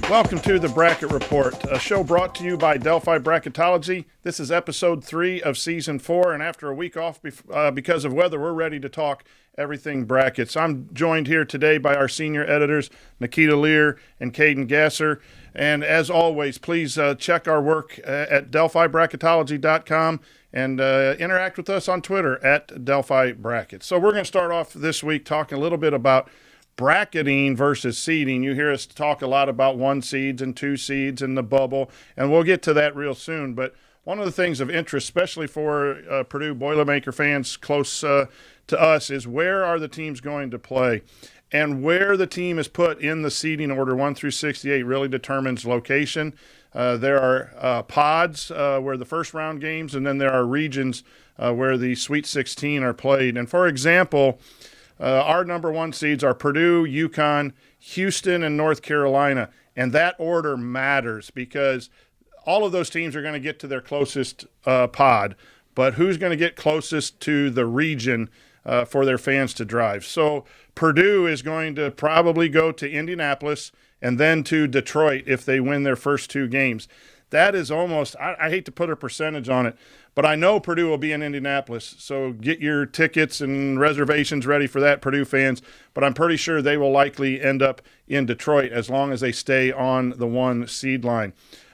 Welcome to the Bracket Report, a show brought to you by Delphi Bracketology. This is episode 3 of season 4, and after a week off because of weather, we're ready to talk everything brackets. I'm joined here today by our senior editors, Nikita Lear and Caden Gasser. And as always, please check our work at delphibracketology.com and interact with us on Twitter at Delphi Brackets. So we're going to start off this week talking a little bit about bracketing versus seeding. You hear us talk a lot about 1 seeds and 2 seeds and the bubble, and we'll get to that real soon. But one of the things of interest, especially for Purdue Boilermaker fans close to us, is where are the teams going to play? And where the team is put in the seeding order 1 through 68 really determines location. There are pods where the first round games, and then there are regions where the Sweet 16 are played. And for example, our number 1 seeds are Purdue, UConn, Houston, and North Carolina. And that order matters because all of those teams are going to get to their closest pod. But who's going to get closest to the region for their fans to drive? So Purdue is going to probably go to Indianapolis and then to Detroit if they win their first 2 games. That is almost, I hate to put a percentage on it, but I know Purdue will be in Indianapolis, so get your tickets and reservations ready for that, Purdue fans. But I'm pretty sure they will likely end up in Detroit as long as they stay on the 1 seed line.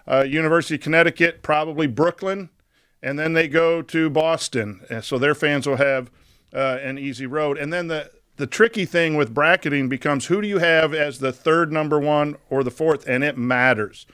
University of Connecticut, probably Brooklyn, and then they go to Boston. So their fans will have an easy road. And then the tricky thing with bracketing becomes who do you have as the 3rd number 1 or the 4th, and it matters.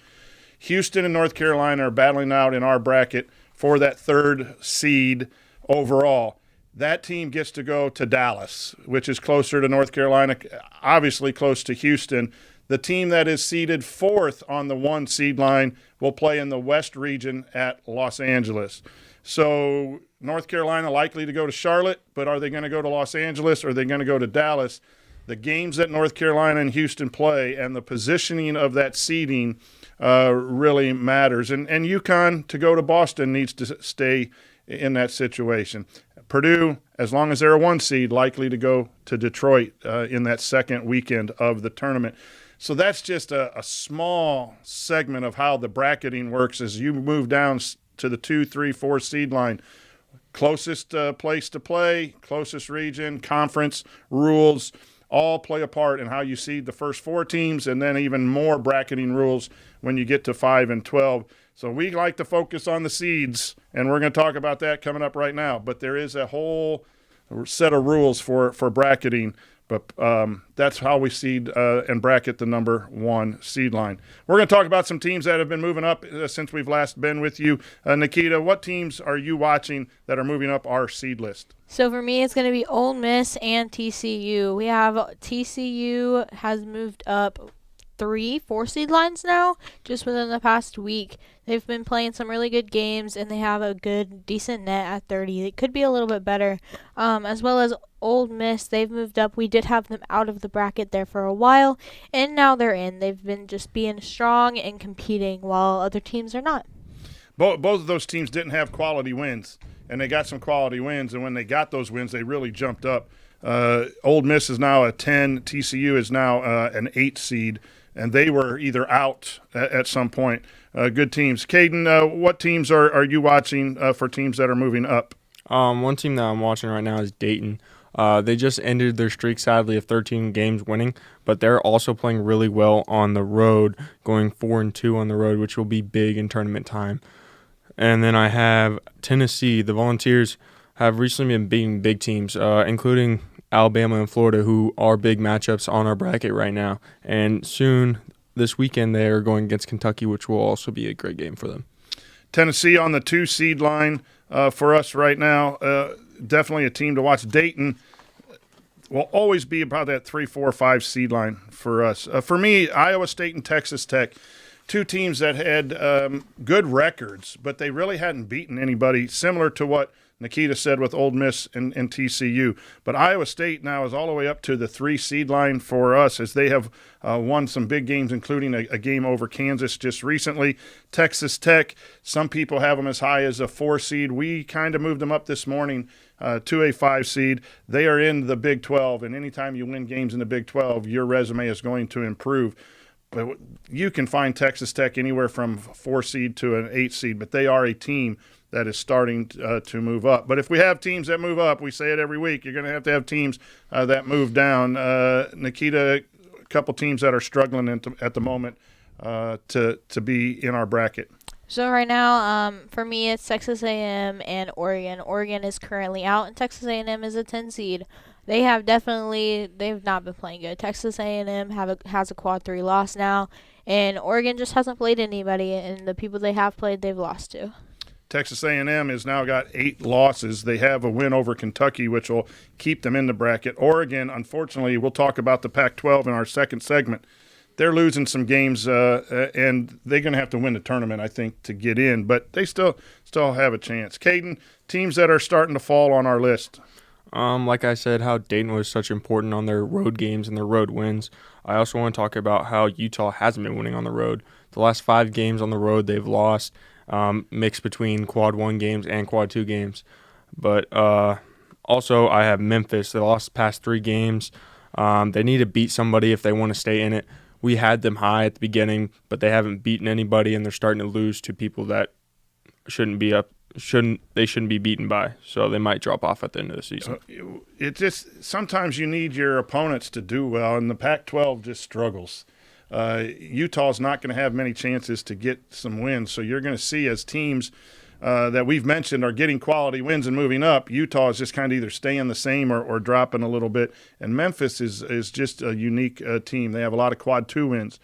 Houston and North Carolina are battling out in our bracket for that 3rd seed overall. That team gets to go to Dallas, which is closer to North Carolina, obviously close to Houston. The team that is seeded 4th on the 1 seed line will play in the West region at Los Angeles. So North Carolina likely to go to Charlotte, but are they going to go to Los Angeles or are they going to go to Dallas? The games that North Carolina and Houston play and the positioning of that seeding really matters. And UConn to go to Boston needs to stay in that situation. Purdue, as long as they're a 1 seed, likely to go to Detroit in that second weekend of the tournament. So that's just a small segment of how the bracketing works as you move down to the 2, 3, 4 seed line. Closest place to play, closest region, conference, rules, all play a part in how you seed the first 4 teams, and then even more bracketing rules when you get to 5 and 12. So we like to focus on the seeds, and we're going to talk about that coming up right now. But there is a whole set of rules for bracketing, but that's how we seed and bracket the number 1 seed line. We're going to talk about some teams that have been moving up since we've last been with you. Nikita, what teams are you watching that are moving up our seed list? So for me, it's going to be Ole Miss and TCU. We have TCU has moved up 3, 4 seed lines now just within the past week. They've been playing some really good games, and they have a good, decent net at 30. It could be a little bit better. As well as Ole Miss, they've moved up. We did have them out of the bracket there for a while, and now they're in. They've been just being strong and competing while other teams are not. Both of those teams didn't have quality wins, and they got some quality wins, and when they got those wins, they really jumped up. Ole Miss is now a 10. TCU is now an 8 seed, and they were either out at some point. Good teams. Caden, what teams are you watching for teams that are moving up? One team that I'm watching right now is Dayton. They just ended their streak, sadly, of 13 games winning, but they're also playing really well on the road, going 4-2 on the road, which will be big in tournament time. And then I have Tennessee. The Volunteers have recently been beating big teams, including Alabama and Florida, who are big matchups on our bracket right now. And soon, this weekend, they are going against Kentucky, which will also be a great game for them. Tennessee on the 2 seed line for us right now. Definitely a team to watch. Dayton will always be about that 3, 4, 5 seed line for us. For me, Iowa State and Texas Tech, 2 teams that had good records, but they really hadn't beaten anybody, similar to what Nikita said with Ole Miss and TCU. But Iowa State now is all the way up to the 3 seed line for us as they have won some big games, including a game over Kansas just recently. Texas Tech, some people have them as high as a 4 seed. We kind of moved them up this morning to a 5 seed. They are in the Big 12, and anytime you win games in the Big 12, your resume is going to improve. but you can find Texas Tech anywhere from 4 seed to an 8 seed, but they are a team that is starting to move up. But if we have teams that move up, we say it every week, you're going to have teams that move down. Nikita, a couple teams that are struggling at the moment to be in our bracket. So right now, for me, it's Texas A&M and Oregon. Oregon is currently out, and Texas A&M is a 10 seed. They've not been playing good. Texas A&M has a quad 3 loss now, and Oregon just hasn't played anybody, and the people they have played, they've lost to. Texas A&M has now got 8 losses. They have a win over Kentucky, which will keep them in the bracket. Oregon, unfortunately, we'll talk about the Pac-12 in our second segment. They're losing some games, and they're going to have to win the tournament, I think, to get in. But they still have a chance. Caden, teams that are starting to fall on our list. Like I said, how Dayton was such important on their road games and their road wins. I also want to talk about how Utah hasn't been winning on the road. The last 5 games on the road they've lost, mixed between quad 1 games and quad 2 games. But also I have Memphis. They lost the past 3 games. They need to beat somebody if they want to stay in it. We had them high at the beginning, but they haven't beaten anybody, and they're starting to lose to people that shouldn't be beaten by. So they might drop off at the end of the season. It just sometimes you need your opponents to do well, and the Pac-12 just struggles. Utah's not going to have many chances to get some wins, so you're going to see as teams that we've mentioned are getting quality wins and moving up, Utah is just kind of either staying the same or dropping a little bit. And Memphis is just a unique team. They have a lot of quad 2 wins.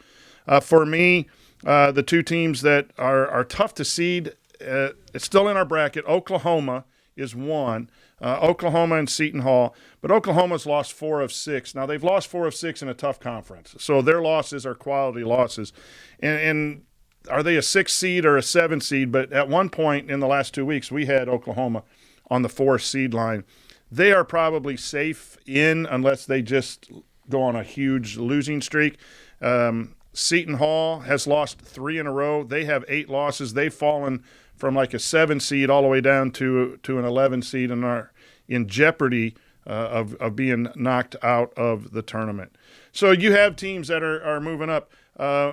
For me, the 2 teams that are tough to seed, it's still in our bracket. Oklahoma is 1. Oklahoma and Seton Hall. But Oklahoma's lost 4 of 6. Now, they've lost 4 of 6 in a tough conference. So their losses are quality losses. And are they a 6 seed or a 7 seed? But at one point in the last 2 weeks, we had Oklahoma on the 4 seed line. They are probably safe in unless they just go on a huge losing streak. Seton Hall has lost 3 in a row. They have 8 losses. They've fallen from like a 7 seed all the way down to an 11 seed and are in jeopardy of being knocked out of the tournament. So you have teams that are moving up.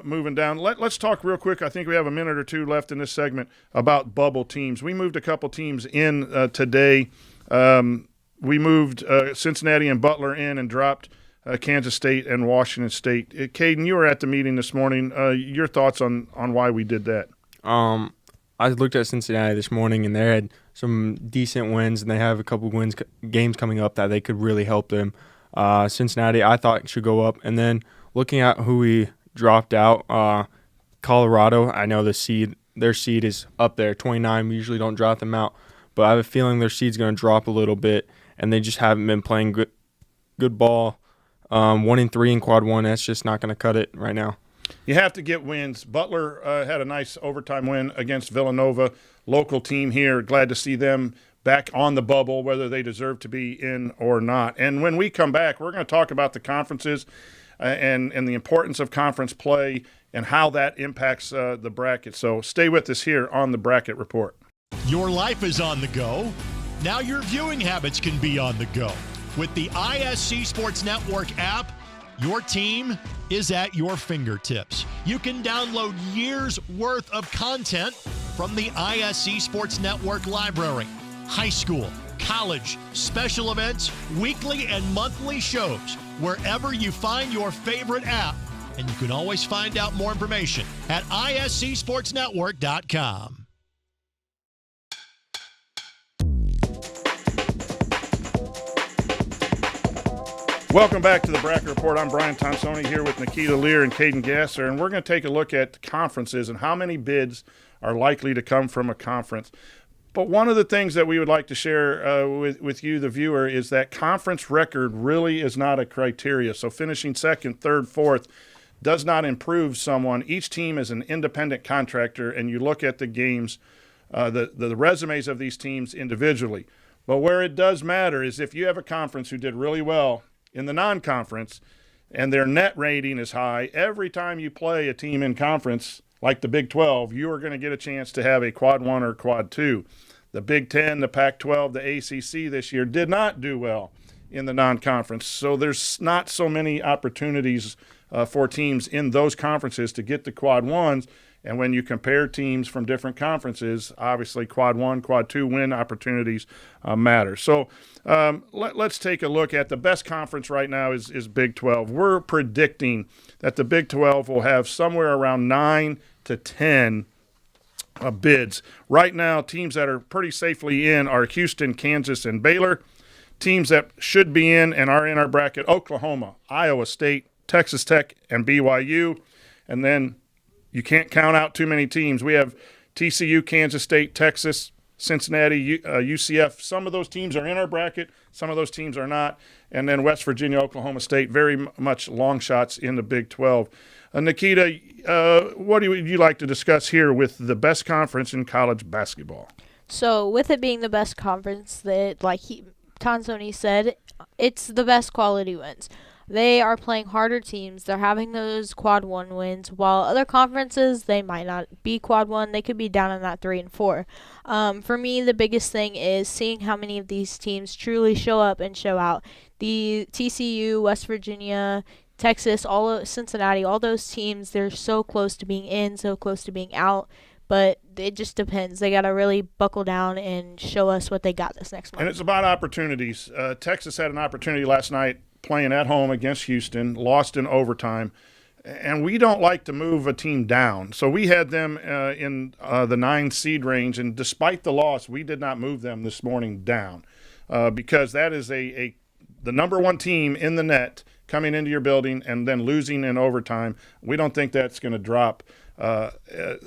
Moving down. Let's talk real quick. I think we have a minute or 2 left in this segment about bubble teams. We moved a couple teams in today. We moved Cincinnati and Butler in and dropped Kansas State and Washington State. Caden, you were at the meeting this morning. Your thoughts on why we did that? I looked at Cincinnati this morning, and they had some decent wins, and they have a couple games coming up that they could really help them. Cincinnati, I thought, should go up. And then looking at who we dropped out, Colorado, I know their seed is up there, 29. We usually don't drop them out, but I have a feeling their seed's going to drop a little bit, and they just haven't been playing good ball. 1-3 in quad 1, that's just not going to cut it right now. You have to get wins. Butler had a nice overtime win against Villanova, local team here. Glad to see them back on the bubble, whether they deserve to be in or not. And when we come back, we're going to talk about the conferences and the importance of conference play and how that impacts the bracket. So stay with us here on the Bracket Report. Your life is on the go. Now your viewing habits can be on the go. With the ISC Sports Network app, your team is at your fingertips. You can download years' worth of content from the ISC Sports Network library. High school, college, special events, weekly and monthly shows, wherever you find your favorite app. And you can always find out more information at iscsportsnetwork.com. Welcome back to the Bracket Report. I'm Brian Thompsoni here with Nikita Lear and Caden Gasser, and we're going to take a look at conferences and how many bids are likely to come from a conference. But one of the things that we would like to share with you, the viewer, is that conference record really is not a criteria. So finishing second, third, fourth does not improve someone. Each team is an independent contractor, and you look at the games, the resumes of these teams individually. But where it does matter is if you have a conference who did really well in the non-conference and their net rating is high, every time you play a team in conference like the Big 12, you are going to get a chance to have a quad 1 or quad 2. The Big 10, the Pac-12, the ACC this year did not do well in the non-conference. So there's not so many opportunities for teams in those conferences to get to quad ones. And when you compare teams from different conferences, obviously quad one, quad two win opportunities matter. So let's take a look at the best conference right now is Big 12. We're predicting that the Big 12 will have somewhere around 9 to 10 bids. Right now, teams that are pretty safely in are Houston, Kansas, and Baylor. Teams that should be in and are in our bracket, Oklahoma, Iowa State, Texas Tech, and BYU. And then you can't count out too many teams. We have TCU, Kansas State, Texas, Cincinnati, UCF. Some of those teams are in our bracket. Some of those teams are not. And then West Virginia, Oklahoma State, very much long shots in the Big 12. Nikita, what would you like to discuss here with the best conference in college basketball? So with it being the best conference, that Tonzoni said, it's the best quality wins. They are playing harder teams. They're having those quad one wins, while other conferences, they might not be quad one. They could be down in that 3 and 4. For me, the biggest thing is seeing how many of these teams truly show up and show out. The TCU, West Virginia, Texas, Cincinnati, all those teams, they're so close to being in, so close to being out. But it just depends. They got to really buckle down and show us what they got this next month. And it's about opportunities. Texas had an opportunity last night playing at home against Houston, lost in overtime. And we don't like to move a team down. So we had them in the 9 seed range, and despite the loss, we did not move them this morning down because that is the number one team in the net coming into your building and then losing in overtime. We don't think that's going to drop.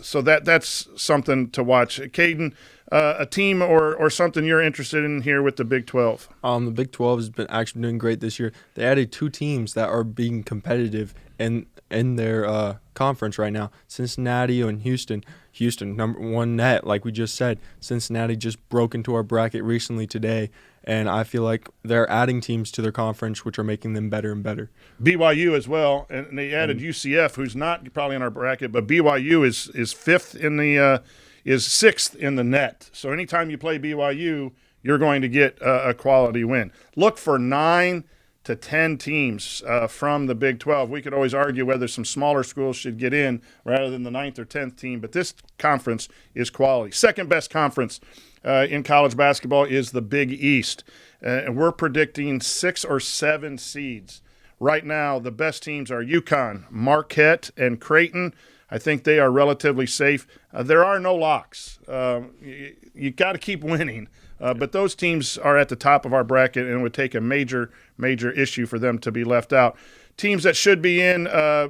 So that's something to watch. Caden, a team or something you're interested in here with the Big 12? The Big 12 has been actually doing great this year. They added 2 teams that are being competitive in their conference right now, Cincinnati and Houston. Houston, number 1 net, like we just said. Cincinnati just broke into our bracket recently today, and I feel like they're adding teams to their conference, which are making them better and better. BYU as well, and they added UCF, who's not probably in our bracket, but BYU is 5th in the is 6th in the net. So anytime you play BYU, you're going to get a quality win. Look for 9 to 10 teams from the Big 12. We could always argue whether some smaller schools should get in rather than the 9th or 10th team, but this conference is quality. Second best conference in college basketball is the Big East, and we're predicting 6 or 7 seeds. Right now, the best teams are UConn, Marquette, and Creighton. I think they are relatively safe. There are no locks. You got to keep winning. But those teams are at the top of our bracket, and it would take a major issue for them to be left out. Teams that should be in,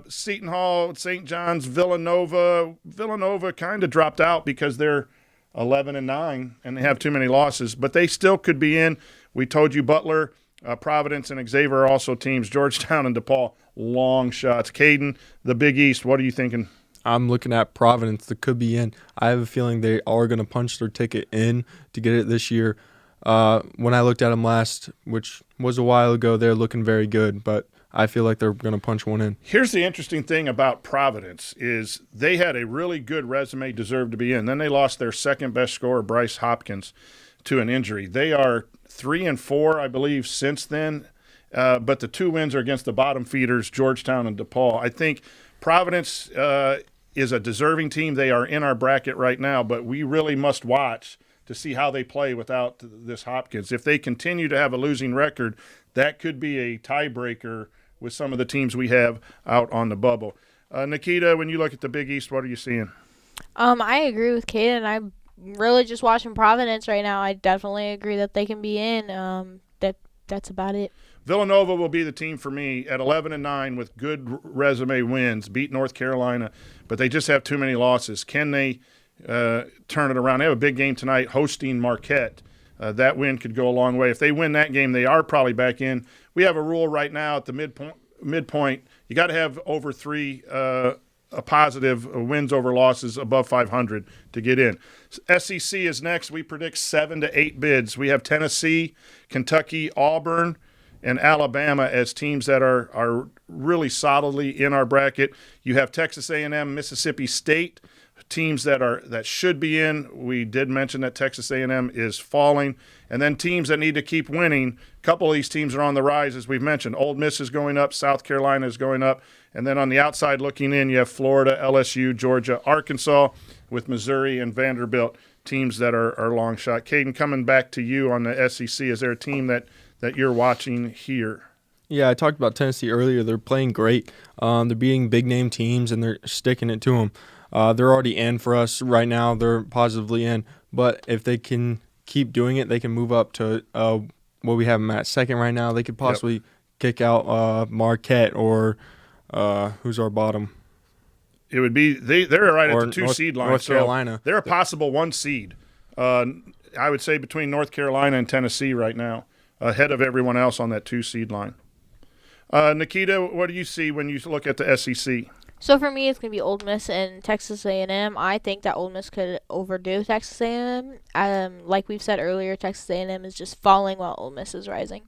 Seton Hall, St. John's, Villanova. Villanova kind of dropped out because they're 11-9, and they have too many losses. But they still could be in. We told you Butler, Providence, and Xavier are also teams. Georgetown and DePaul, long shots. Caden, the Big East, what are you thinking? I'm looking at Providence that could be in. I have a feeling they are going to punch their ticket in to get it this year. When I looked at them last, which was a while ago, they're looking very good, but I feel like they're going to punch one in. Here's the interesting thing about Providence is they had a really good resume, deserved to be in. Then they lost their second best scorer, Bryce Hopkins, to an injury. They are 3-4, I believe, since then, but the 2 wins are against the bottom feeders, Georgetown and DePaul. I think Providence is a deserving team. They are in our bracket right now, but we really must watch to see how they play without this Hopkins. If they continue to have a losing record, that could be a tiebreaker with some of the teams we have out on the bubble. Nikita, when you look at the Big East, what are you seeing? I agree with Kaden. I'm really just watching Providence right now. I definitely agree that they can be in. That's about it. Villanova will be the team for me at 11-9 with good resume wins, beat North Carolina, but they just have too many losses. Can they turn it around? They have a big game tonight hosting Marquette. That win could go a long way. If they win that game, they are probably back in. We have a rule right now at the midpoint. You got to have over 3 positive wins over losses above 500 to get in. SEC is next. We predict 7 to 8 bids. We have Tennessee, Kentucky, Auburn, and Alabama as teams that are really solidly in our bracket. You have Texas A&M, Mississippi State, teams that should be in. We did mention that Texas A&M is falling, and then teams that need to keep winning. A couple of these teams are on the rise, as we've mentioned. Ole Miss is going up, South Carolina is going up, and then on the outside looking in, you have Florida, LSU, Georgia, Arkansas, with Missouri and Vanderbilt, teams that are long shot. Caden, coming back to you on the SEC, is there a team that you're watching here? Yeah, I talked about Tennessee earlier. They're playing great. They're beating big-name teams, and they're sticking it to them. They're already in for us right now. They're positively in. But if they can keep doing it, they can move up to what we have them at second right now. They could possibly kick out Marquette or who's our bottom? It would be they're right at the 2 seed line. North Carolina. So they're a possible 1 seed. I would say between North Carolina and Tennessee right now, ahead of everyone else on that 2 seed line. Nikita, what do you see when you look at the SEC? So for me, it's going to be Ole Miss and Texas A&M. I think that Ole Miss could overdo Texas A&M. Like we've said earlier, Texas A&M is just falling while Ole Miss is rising.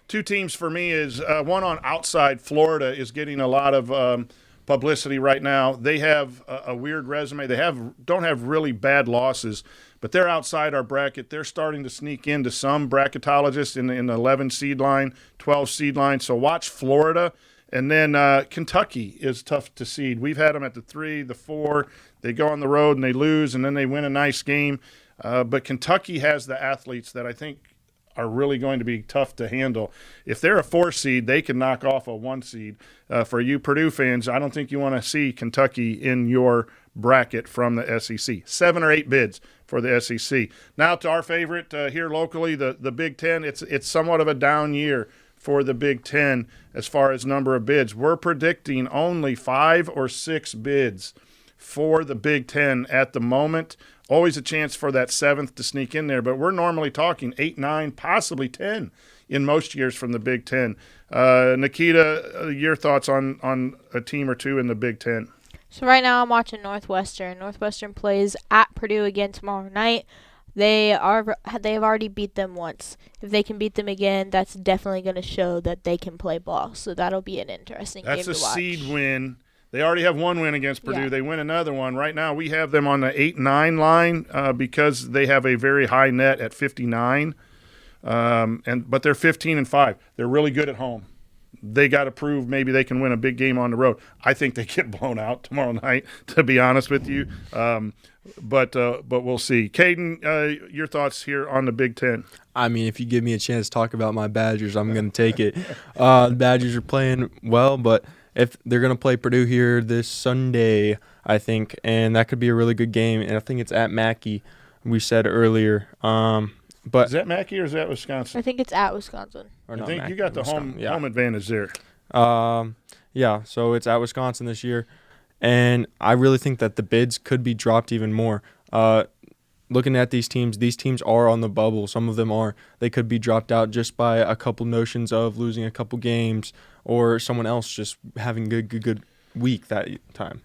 2 teams for me is one on outside. Florida is getting a lot of publicity right now. They have a weird resume. They don't have really bad losses, but they're outside our bracket. They're starting to sneak into some bracketologists in the 11 seed line, 12 seed line. So watch Florida. And then Kentucky is tough to seed. We've had them at the 3, the 4. They go on the road and they lose, and then they win a nice game. But Kentucky has the athletes that I think are really going to be tough to handle. If they're a 4 seed, they can knock off a 1 seed. For you Purdue fans, I don't think you want to see Kentucky in your bracket from the SEC. 7 or 8 bids for the SEC. Now to our favorite here locally, the Big Ten. It's somewhat of a down year for the Big Ten as far as number of bids. We're predicting only 5 or 6 bids for the Big Ten at the moment. Always a chance for that 7th to sneak in there, but we're normally talking 8, 9, possibly 10 in most years from the Big Ten. Nikita, your thoughts on a team or 2 in the Big Ten? So right now I'm watching Northwestern. Northwestern plays at Purdue again tomorrow night. They've already beat them once. If they can beat them again, that's definitely going to show that they can play ball. So that'll be an interesting game to watch. That's a seed win. They already have 1 win against Purdue. Yeah. They win another one. Right now we have them on the 8-9 line because they have a very high net at 59. But they're 15-5. They're really good at home. They got to prove maybe they can win a big game on the road. I think they get blown out tomorrow night, to be honest with you. But we'll see. Caden, your thoughts here on the Big Ten? I mean, if you give me a chance to talk about my Badgers, I'm going to take it. The Badgers are playing well, but if they're going to play Purdue here this Sunday, I think, and that could be a really good game. And I think it's at Mackey, we said earlier. But is that Mackey or is that Wisconsin? I think it's at Wisconsin. I think Mackey, you got the home advantage there. Yeah, so it's at Wisconsin this year. And I really think that the bids could be dropped even more. Looking at these teams are on the bubble. Some of them are. They could be dropped out just by a couple notions of losing a couple games or someone else just having a good week that time.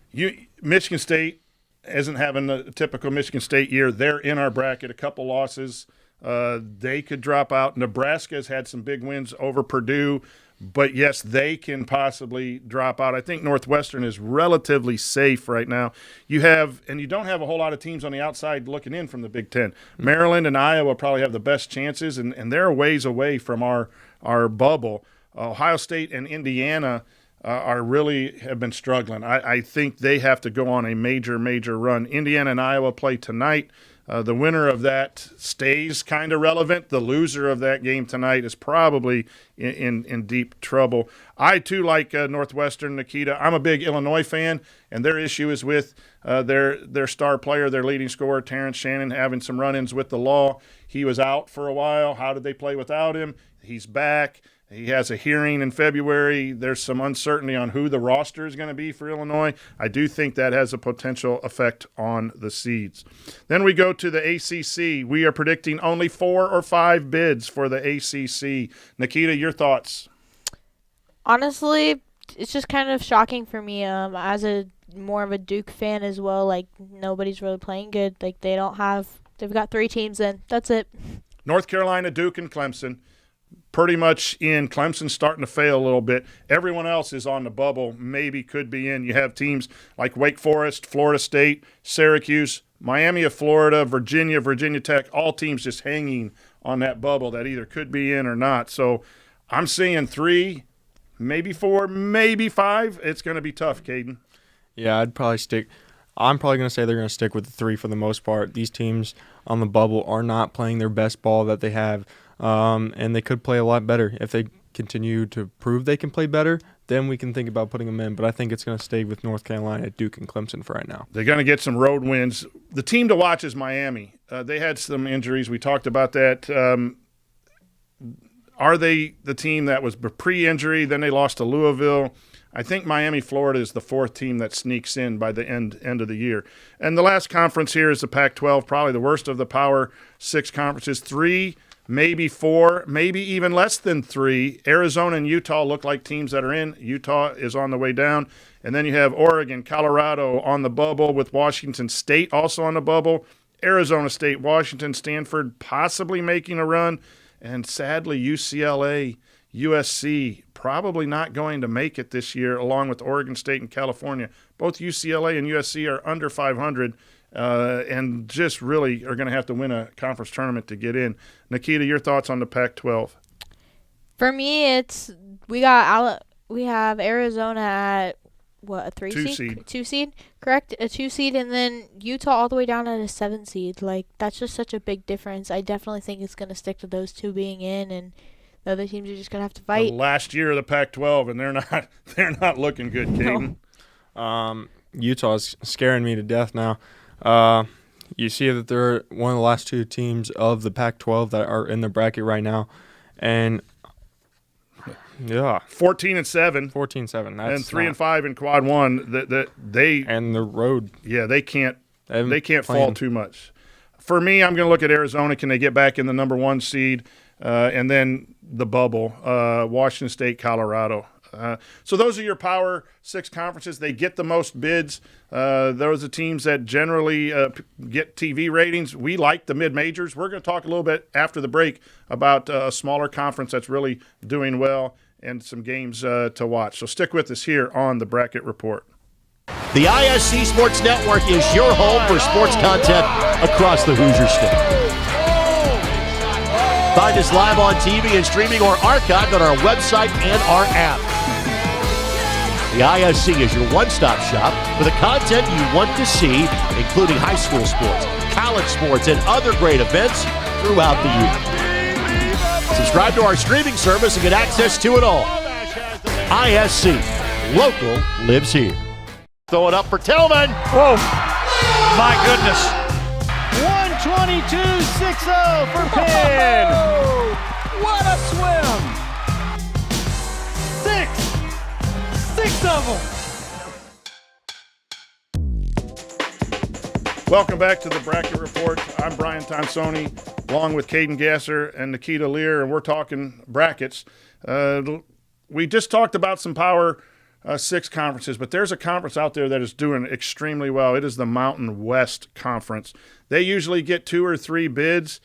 Michigan State isn't having a typical Michigan State year. They're in our bracket, a couple losses. They could drop out. Nebraska has had some big wins over Purdue. But, yes, they can possibly drop out. I think Northwestern is relatively safe right now. You don't have a whole lot of teams on the outside looking in from the Big Ten. Maryland and Iowa probably have the best chances, and they're a ways away from our bubble. Ohio State and Indiana have been struggling. I think they have to go on a major run. Indiana and Iowa play tonight. The winner of that stays kind of relevant. The loser of that game tonight is probably in deep trouble. I, too, like Northwestern, Nikita. I'm a big Illinois fan, and their issue is with their star player, their leading scorer, Terrence Shannon, having some run-ins with the law. He was out for a while. How did they play without him? He's back. He has a hearing in February. There's some uncertainty on who the roster is going to be for Illinois. I do think that has a potential effect on the seeds. Then we go to the ACC. We are predicting only 4 or 5 bids for the ACC. Nikita, your thoughts? Honestly, it's just kind of shocking for me as more of a Duke fan as well. Like, nobody's really playing good. Like, they've got 3 teams in. That's it. North Carolina, Duke, and Clemson. pretty much in. Clemson's starting to fail a little bit. Everyone else is on the bubble, maybe could be in. You have teams like Wake Forest, Florida State, Syracuse, Miami of Florida, Virginia Tech, all teams just hanging on that bubble that either could be in or not. So I'm seeing 3, maybe 4, maybe 5. It's going to be tough, Caden. Yeah, I'm probably going to say they're going to stick with the 3 for the most part. These teams on the bubble are not playing their best ball that they have, and they could play a lot better. If they continue to prove they can play better, then we can think about putting them in. But I think it's going to stay with North Carolina, Duke, and Clemson for right now. They're going to get some road wins. The team to watch is Miami. They had some injuries. We talked about that. Are they the team that was pre-injury? Then they lost to Louisville. I think Miami, Florida is the 4th team that sneaks in by the end of the year. And the last conference here is the Pac-12, probably the worst of the Power 6 conferences. 3, maybe 4, maybe even less than 3. Arizona and Utah look like teams that are in. Utah is on the way down. And then you have Oregon, Colorado on the bubble with Washington State also on the bubble. Arizona State, Washington, Stanford possibly making a run. And sadly, UCLA, USC probably not going to make it this year, along with Oregon State and California. Both UCLA and USC are under 500 and just really are going to have to win a conference tournament to get in. Nikita, your thoughts on the Pac-12? For me, we have Arizona at what, a 3 seed? 2 seed, correct? A 2 seed, and then Utah all the way down at a 7 seed. Like, that's just such a big difference. I definitely think it's going to stick to those 2 being in, and the other teams are just going to have to fight. The last year of the Pac-12, and they're not looking good, Caden. No. Utah's scaring me to death now. You see that they're one of the last 2 teams of the Pac-12 that are in the bracket right now, and yeah, 14-7, 14-7, and 3-5 in Quad 1. That they and the road. Yeah, they can't fall too much. For me, I'm going to look at Arizona. Can they get back in the number 1 seed? And then the bubble, Washington State, Colorado. So those are your Power 6 conferences. They get the most bids. Those are teams that generally get TV ratings. We like the mid-majors. We're going to talk a little bit after the break about a smaller conference that's really doing well and some games to watch. So stick with us here on the Bracket Report. The ISC Sports Network is your home for sports content across the Hoosier State. Find us live on TV and streaming or archived on our website and our app. The ISC is your one-stop shop for the content you want to see, including high school sports, college sports, and other great events throughout the year. Subscribe to our streaming service and get access to it all. ISC, local lives here. Throw it up for Tillman. Whoa, my goodness. 122.60 for Penn. What a swim. 6 of them. Welcome back to the Bracket Report. I'm Brian Tonsoni, along with Caden Gasser and Nikita Lear, and we're talking brackets. We just talked about some Power 6 conferences, but there's a conference out there that is doing extremely well. It is the Mountain West Conference. They usually get 2 or 3 bids.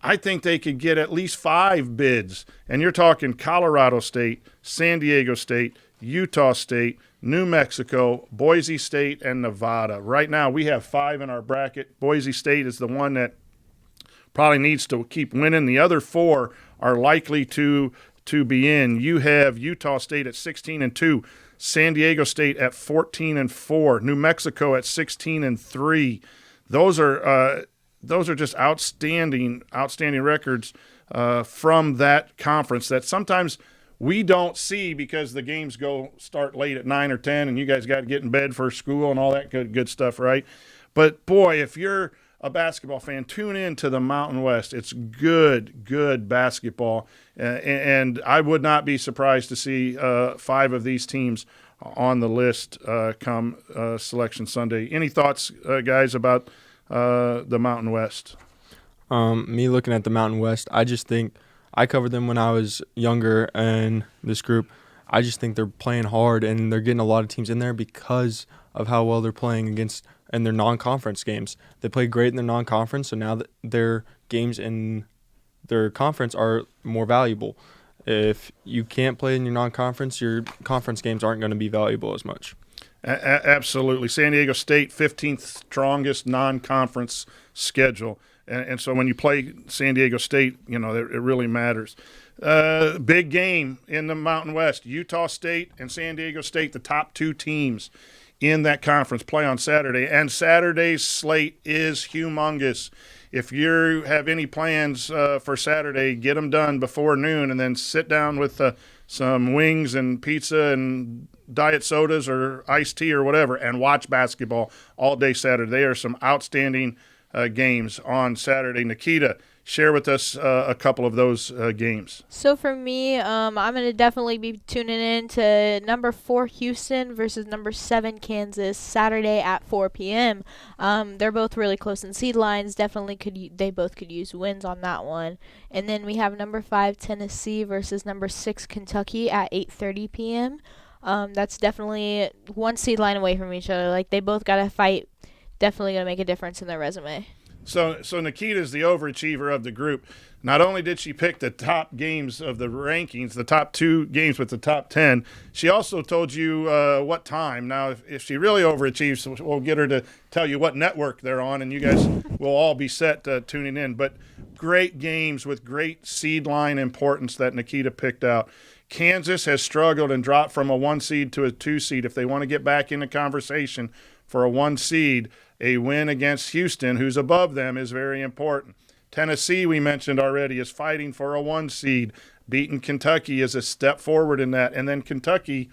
I think they could get at least 5 bids. And you're talking Colorado State, San Diego State, Utah State, New Mexico, Boise State, and Nevada. Right now we have 5 in our bracket. Boise State is the one that probably needs to keep winning. The other 4 are likely to be in. You have Utah State at 16-2, San Diego State at 14-4, New Mexico at 16-3. Those are just outstanding records from that conference that sometimes we don't see because the games start late at 9 or 10, and you guys got to get in bed for school and all that good stuff, right? But boy, if you're a basketball fan, tune in to the Mountain West. It's good basketball, and I would not be surprised to see 5 of these teams on the list come Selection Sunday. Any thoughts, guys, about the Mountain West? Me looking at the Mountain West, I just think I covered them when I was younger in this group. I just think they're playing hard, and they're getting a lot of teams in there because of how well they're playing against in their non-conference games. They played great in their non-conference, so now that their games in their conference are more valuable. If you can't play in your non-conference, your conference games aren't going to be valuable as much. Absolutely. San Diego State, 15th strongest non-conference schedule. And so when you play San Diego State, it really matters. Big game in the Mountain West. Utah State and San Diego State, the top two teams in that conference, play on Saturday. And Saturday's slate is humongous. If you have any plans for Saturday, get them done before noon and then sit down with some wings and pizza and diet sodas or iced tea or whatever and watch basketball all day Saturday. There are some outstanding games on Saturday. Nikita, share with us a couple of those games. So for me, I'm going to definitely be tuning in to number 4 Houston versus number 7 Kansas Saturday at 4 p.m. They're both really close in seed lines. Definitely they both could use wins on that one. And then we have number 5 Tennessee versus number 6 Kentucky at 8:30 p.m. That's definitely one seed line away from each other. Like, they both got to fight. Definitely going to make a difference in their resume. So Nikita's the overachiever of the group. Not only did she pick the top games of the rankings, the top 2 games with the top 10, she also told you what time. Now, if she really overachieves, we'll get her to tell you what network they're on, and you guys will all be set tuning in. But great games with great seed line importance that Nikita picked out. Kansas has struggled and dropped from a 1 seed to a 2 seed. If they want to get back in the conversation for a 1 seed, a win against Houston, who's above them, is very important. Tennessee, we mentioned already, is fighting for a 1 seed. Beating Kentucky is a step forward in that. And then Kentucky,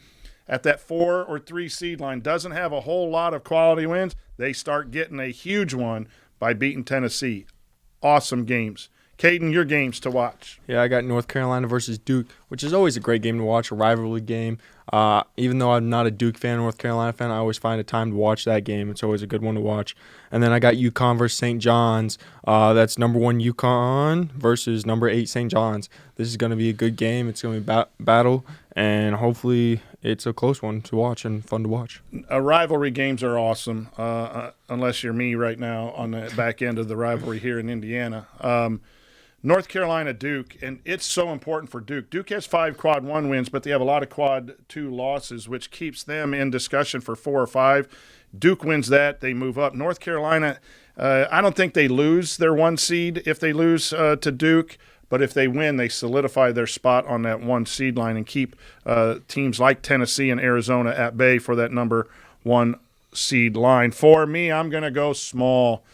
at that 4 or 3 seed line, doesn't have a whole lot of quality wins. They start getting a huge one by beating Tennessee. Awesome games. Caden, your games to watch. Yeah, I got North Carolina versus Duke, which is always a great game to watch, a rivalry game. Even though I'm not a Duke fan, North Carolina fan, I always find a time to watch that game. It's always a good one to watch. And then I got UConn versus St. John's. That's number 1 UConn versus number 8 St. John's. This is going to be a good game. It's going to be battle, and hopefully it's a close one to watch and fun to watch. Rivalry games are awesome, unless you're me right now on the back end of the rivalry here in Indiana. North Carolina, Duke, and it's so important for Duke. Duke has 5 quad 1 wins, but they have a lot of quad 2 losses, which keeps them in discussion for 4 or 5. Duke wins that, they move up. North Carolina, I don't think they lose their 1 seed if they lose to Duke, but if they win, they solidify their spot on that 1 seed line and keep teams like Tennessee and Arizona at bay for that number 1 seed line. For me, I'm going to go small.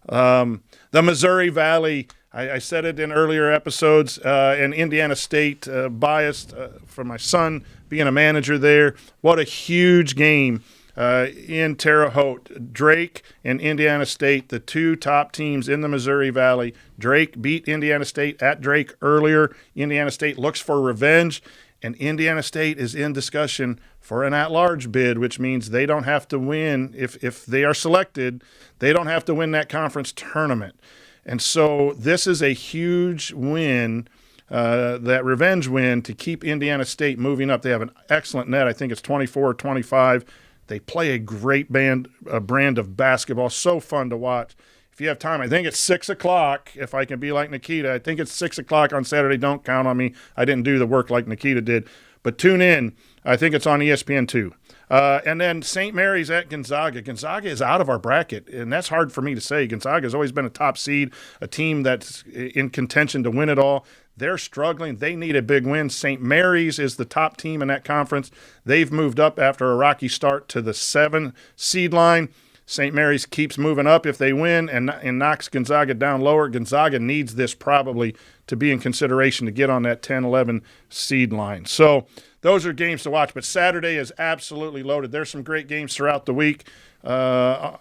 The Missouri Valley, I said it in earlier episodes, and Indiana State, biased for my son being a manager there. What a huge game in Terre Haute. Drake and Indiana State, the 2 top teams in the Missouri Valley. Drake beat Indiana State at Drake earlier. Indiana State looks for revenge, and Indiana State is in discussion for an at-large bid, which means they don't have to win. If they are selected, they don't have to win that conference tournament. And so this is a huge win, that revenge win, to keep Indiana State moving up. They have an excellent net. I think it's 24 or 25. They play a great brand of basketball. So fun to watch. If you have time, I think it's 6 o'clock, if I can be like Nikita. I think it's 6 o'clock on Saturday. Don't count on me. I didn't do the work like Nikita did. But tune in. I think it's on ESPN2. And then St. Mary's at Gonzaga. Gonzaga is out of our bracket, and that's hard for me to say. Gonzaga has always been a top seed, a team that's in contention to win it all. They're struggling. They need a big win. St. Mary's is the top team in that conference. They've moved up after a rocky start to the 7 seed line. St. Mary's keeps moving up if they win and knocks Gonzaga down lower. Gonzaga needs this probably to be in consideration to get on that 10-11 seed line. So those are games to watch. But Saturday is absolutely loaded. There's some great games throughout the week.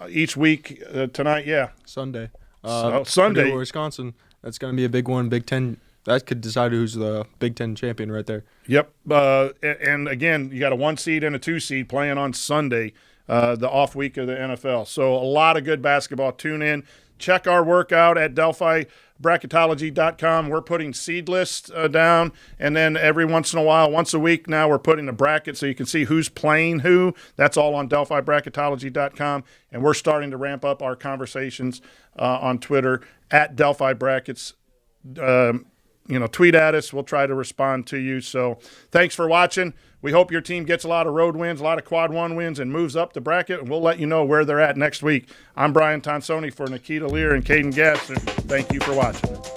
Each week, tonight, yeah. Sunday. Sunday. Purdue, Wisconsin. That's going to be a big one. Big Ten. That could decide who's the Big Ten champion right there. Yep. And again, you got a 1 seed and a 2 seed playing on Sunday, the off week of the NFL. So a lot of good basketball. Tune in. Check our workout at Delphi. Bracketology.com. We're putting seed lists down, and then every once in a while, once a week now, we're putting a bracket so you can see who's playing who. That's all on DelphiBracketology.com, and we're starting to ramp up our conversations on Twitter at Delphi Brackets tweet at us. We'll try to respond to you. So thanks for watching. We hope your team gets a lot of road wins, a lot of quad one wins, and moves up the bracket, and we'll let you know where they're at next week. I'm Brian Tonsoni for Nikita Lear and Caden Gasser. Thank you for watching.